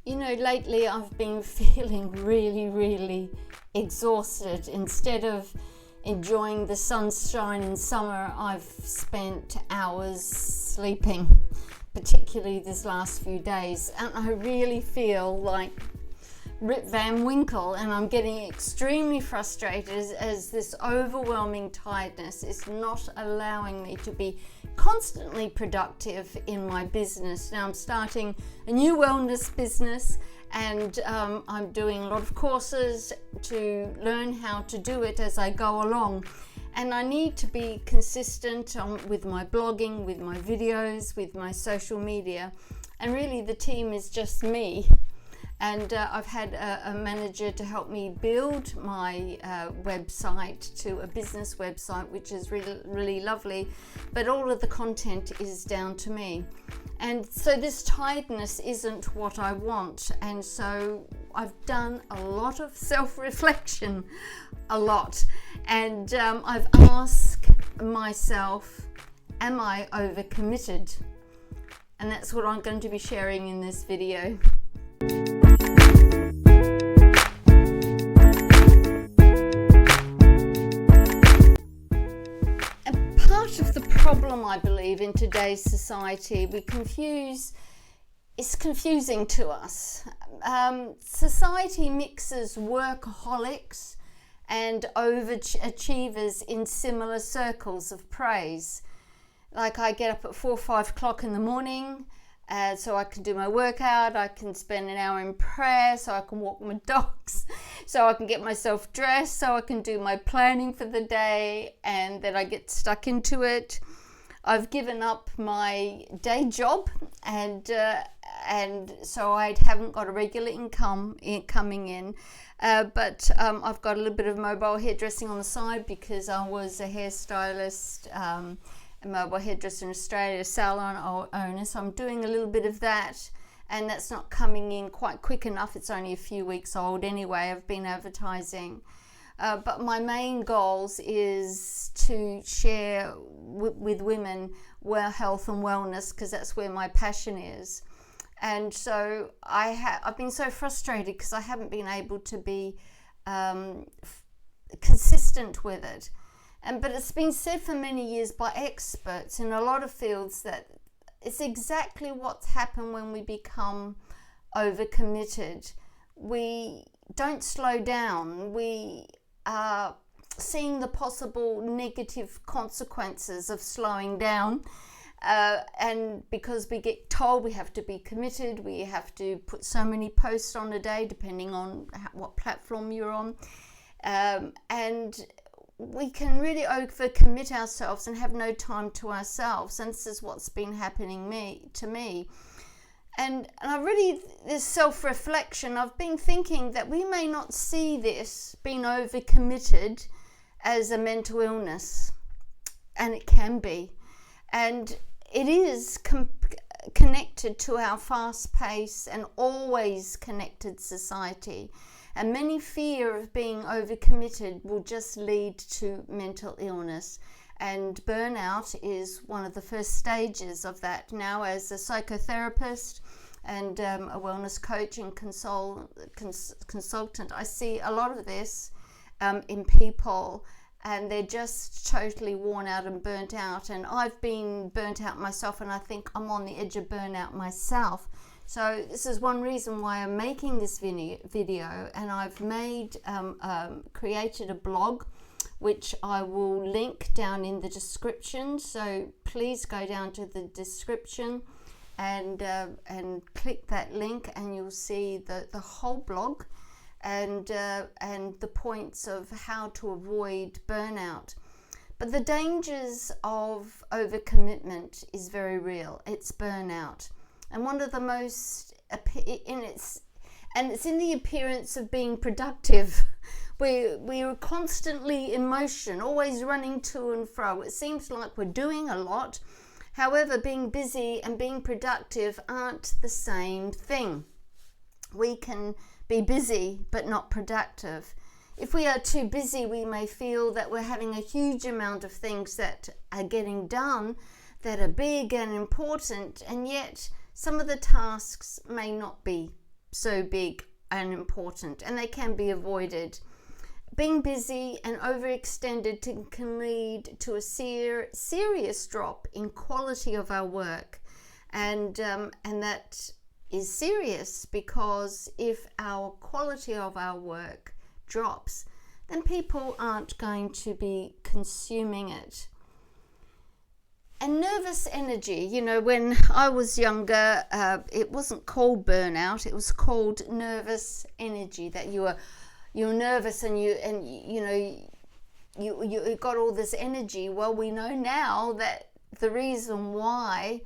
You know, lately I've been feeling really exhausted. Instead of enjoying the sunshine in summer, I've spent hours sleeping, particularly this last few days. And I really feel like Rip Van Winkle, and I'm getting extremely frustrated as this overwhelming tiredness is not allowing me to be constantly productive in my business. Now I'm starting a new wellness business, and I'm doing a lot of courses to learn how to do it as I go along. And I need to be consistent with my blogging, with my videos, with my social media. And really the team is just me. And I've had a manager to help me build my website to a business website, which is really lovely, but all of the content is down to me. And so this tiredness isn't what I want, and so I've done a lot of self-reflection, and I've asked myself, am I overcommitted? And that's what I'm going to be sharing in this video. Part of the problem, I believe, in today's society, it's confusing to us. Society mixes workaholics and overachievers in similar circles of praise. Like, I get up at 4 or 5 o'clock in the morning, so I can do my workout, I can spend an hour in prayer, so I can walk my dogs, so I can get myself dressed, so I can do my planning for the day, and then I get stuck into it. I've given up my day job, and so I haven't got a regular income coming in, but I've got a little bit of mobile hairdressing on the side because I was a hairstylist, a mobile hairdresser in Australia, salon owner, so I'm doing a little bit of that, and that's not coming in quite quick enough. It's only a few weeks old anyway. I've been advertising, but my main goals is to share with women health and wellness, because that's where my passion is. And so I've been so frustrated because I haven't been able to be consistent with it. But it's been said for many years by experts in a lot of fields that it's exactly what's happened when we become overcommitted. We don't slow down. We are seeing the possible negative consequences of slowing down. And because we get told we have to be committed, we have to put so many posts on a day, depending on what platform you're on. And we can really overcommit ourselves and have no time to ourselves, and this is what's been happening to me. And I really, this self-reflection, I've been thinking that we may not see this being overcommitted as a mental illness, and it can be, and it is connected to our fast-paced and always connected society. And many fear of being overcommitted will just lead to mental illness. And burnout is one of the first stages of that. Now, as a psychotherapist and a wellness coach and consultant, I see a lot of this in people, and they're just totally worn out and burnt out. And I've been burnt out myself, and I think I'm on the edge of burnout myself. So this is one reason why I'm making this video, and I've created a blog, which I will link down in the description. So please go down to the description and click that link, and you'll see the whole blog and the points of how to avoid burnout. But the dangers of overcommitment is very real. It's burnout. And one of the most, it's in the appearance of being productive. We are constantly in motion, always running to and fro. It seems like we're doing a lot. However, being busy and being productive aren't the same thing. We can be busy but not productive. If we are too busy, we may feel that we're having a huge amount of things that are getting done that are big and important, and yet some of the tasks may not be so big and important, and they can be avoided. Being busy and overextended can lead to a serious drop in quality of our work, and that is serious, because if our quality of our work drops, then people aren't going to be consuming it. And nervous energy, when I was younger, it wasn't called burnout, it was called nervous energy, that you're nervous and you got all this energy. Well, we know now that the reason why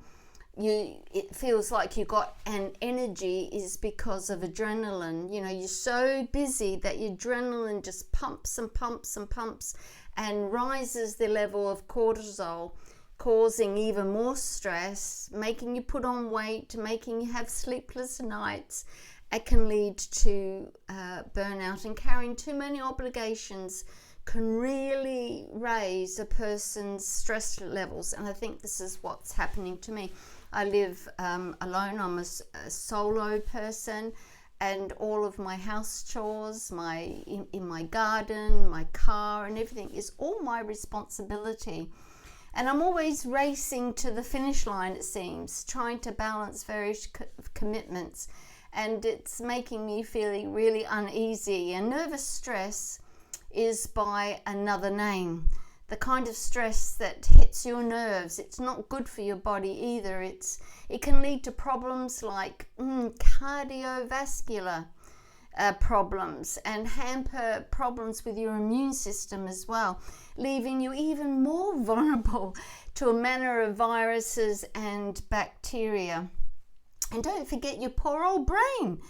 it feels like you got an energy is because of adrenaline. You're so busy that your adrenaline just pumps and pumps and pumps and rises the level of cortisol, causing even more stress, making you put on weight, making you have sleepless nights. It can lead to burnout, and carrying too many obligations can really raise a person's stress levels. And I think this is what's happening to me. I live alone. I'm a solo person, and all of my house chores, in my garden, my car, and everything is all my responsibility. And I'm always racing to the finish line, it seems, trying to balance various commitments. And it's making me feel really uneasy. And nervous stress is by another name. The kind of stress that hits your nerves. It's not good for your body either. It can lead to problems like cardiovascular problems, and hamper problems with your immune system as well, leaving you even more vulnerable to a manner of viruses and bacteria. And don't forget your poor old brain,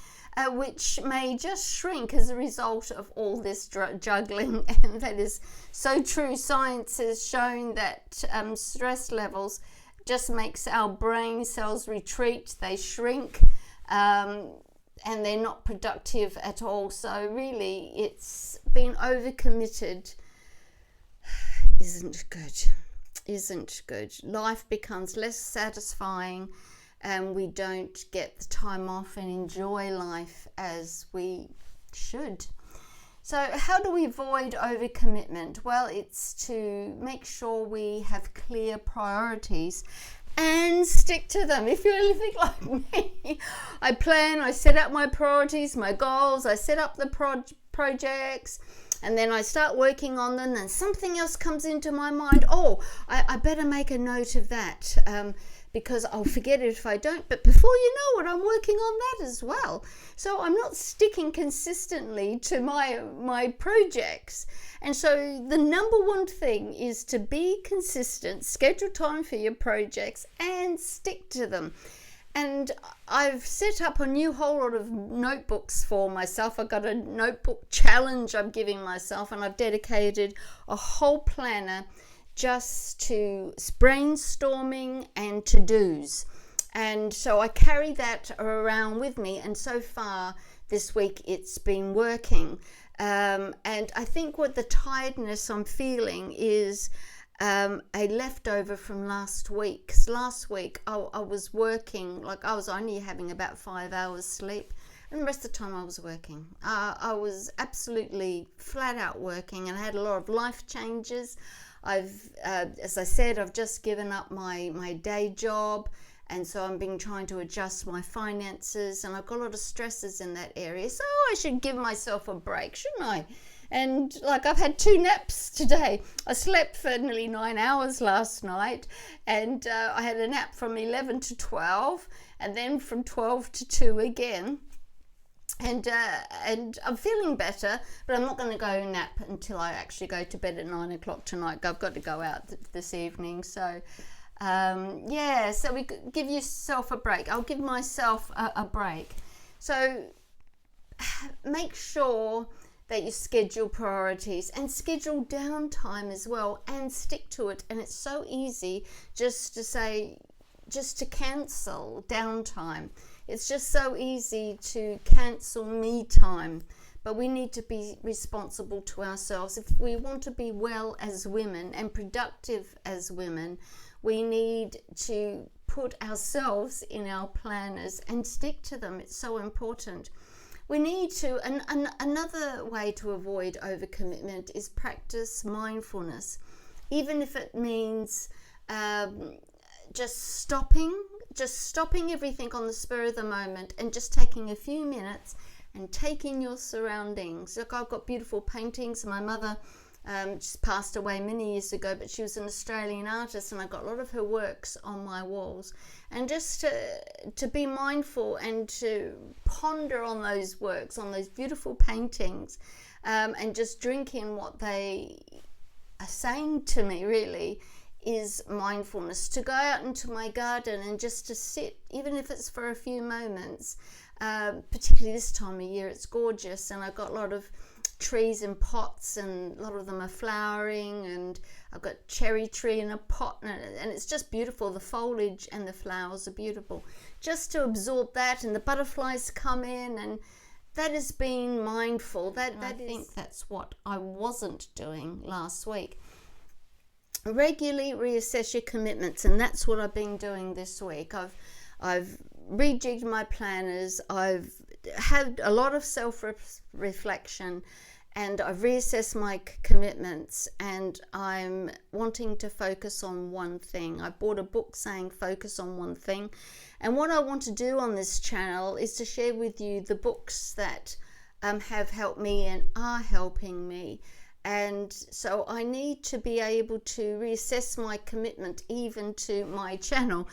which may just shrink as a result of all this juggling. And that is so true. Science has shown that stress levels just makes our brain cells retreat, they shrink, and they're not productive at all. So really, it's being overcommitted isn't good. Life becomes less satisfying, and we don't get the time off and enjoy life as we should. So how do we avoid overcommitment? Well, it's to make sure we have clear priorities and stick to them. If you're anything like me, I plan, I set up my priorities, my goals, I set up the projects, and then I start working on them, and something else comes into my mind. I better make a note of that, because I'll forget it if I don't. But before you know it, I'm working on that as well. So I'm not sticking consistently to my projects. And so the number one thing is to be consistent, schedule time for your projects, and stick to them. And I've set up a new whole lot of notebooks for myself. I've got a notebook challenge I'm giving myself, and I've dedicated a whole planner just to brainstorming and to-dos. And so I carry that around with me, and so far this week it's been working. And I think what the tiredness I'm feeling is a leftover from last week. 'Cause last week I was working, like I was only having about 5 hours sleep, and the rest of the time I was working. I was absolutely flat out working, and I had a lot of life changes. As I said, I've just given up my day job, and so I've been trying to adjust my finances, and I've got a lot of stresses in that area. So I should give myself a break, shouldn't I? And like, I've had 2 naps today. I slept for nearly 9 hours last night, and I had a nap from 11 to 12, and then from 12 to 2 again. And I'm feeling better, but I'm not going to go nap until I actually go to bed at 9 o'clock tonight. I've got to go out this evening. So, so we give yourself a break. I'll give myself a break. So make sure that you schedule priorities and schedule downtime as well, and stick to it. And it's so easy just to cancel downtime. It's just so easy to cancel me time, but we need to be responsible to ourselves. If we want to be well as women and productive as women, we need to put ourselves in our planners and stick to them. It's so important. We need to, another way to avoid overcommitment is practice mindfulness, even if it means just stopping everything on the spur of the moment and just taking a few minutes and taking your surroundings. Look, I've got beautiful paintings. My mother just passed away many years ago, but she was an Australian artist, and I got a lot of her works on my walls. And just to be mindful and to ponder on those works, on those beautiful paintings, and just drink in what they are saying to me, really, is mindfulness. To go out into my garden and just to sit, even if it's for a few moments, particularly this time of year, it's gorgeous, and I've got a lot of trees in pots, and a lot of them are flowering, and I've got cherry tree in a pot, and it's just beautiful. The foliage and the flowers are beautiful. Just to absorb that, and the butterflies come in, and that is being mindful. I think that's what I wasn't doing last week. Regularly reassess your commitments, and that's what I've been doing this week. I've rejigged my planners. I've had a lot of self-reflection, and I've reassessed my commitments, and I'm wanting to focus on one thing. I bought a book saying focus on one thing, and what I want to do on this channel is to share with you the books that have helped me and are helping me. And so I need to be able to reassess my commitment even to my channel,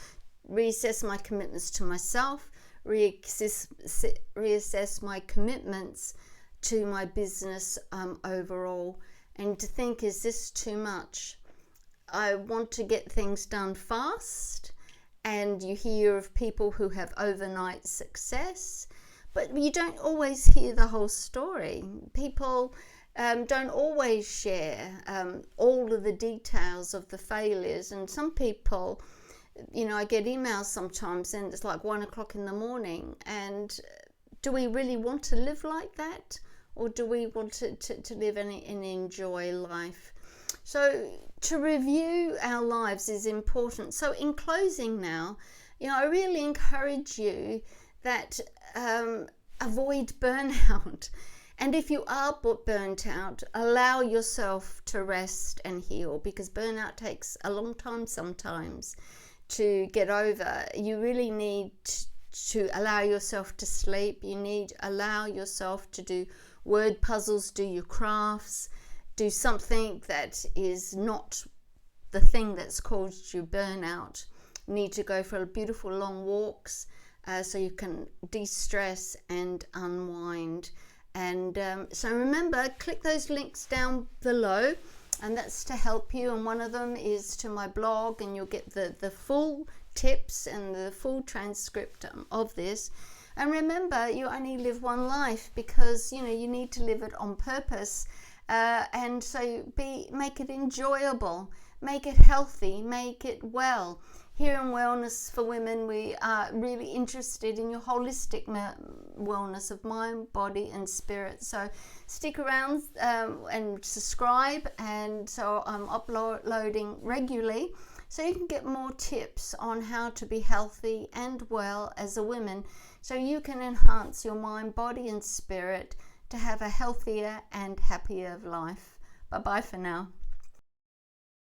reassess my commitments to myself, reassess my commitments to my business overall, and to think, is this too much? I want to get things done fast, and you hear of people who have overnight success, but you don't always hear the whole story. People don't always share all of the details of the failures, and some people, I get emails sometimes and it's like 1 o'clock in the morning, and do we really want to live like that, or do we want to live and enjoy life? So to review our lives is important. So in closing now, I really encourage you that avoid burnout. And if you are burnt out, allow yourself to rest and heal, because burnout takes a long time sometimes to get over. You really need to allow yourself to sleep. You need to allow yourself to do word puzzles, do your crafts, do something that is not the thing that's caused you burnout. You need to go for beautiful long walks so you can de-stress and unwind. And so remember, click those links down below, and that's to help you. And one of them is to my blog, and you'll get the full tips and the full transcript of this. And remember, you only live one life, because you need to live it on purpose. And so make it enjoyable, make it healthy, make it well. Here in Wellness for Women, we are really interested in your holistic wellness of mind, body and spirit. So stick around and subscribe. And so I'm uploading regularly, so you can get more tips on how to be healthy and well as a woman, so you can enhance your mind, body and spirit to have a healthier and happier life. Bye-bye for now.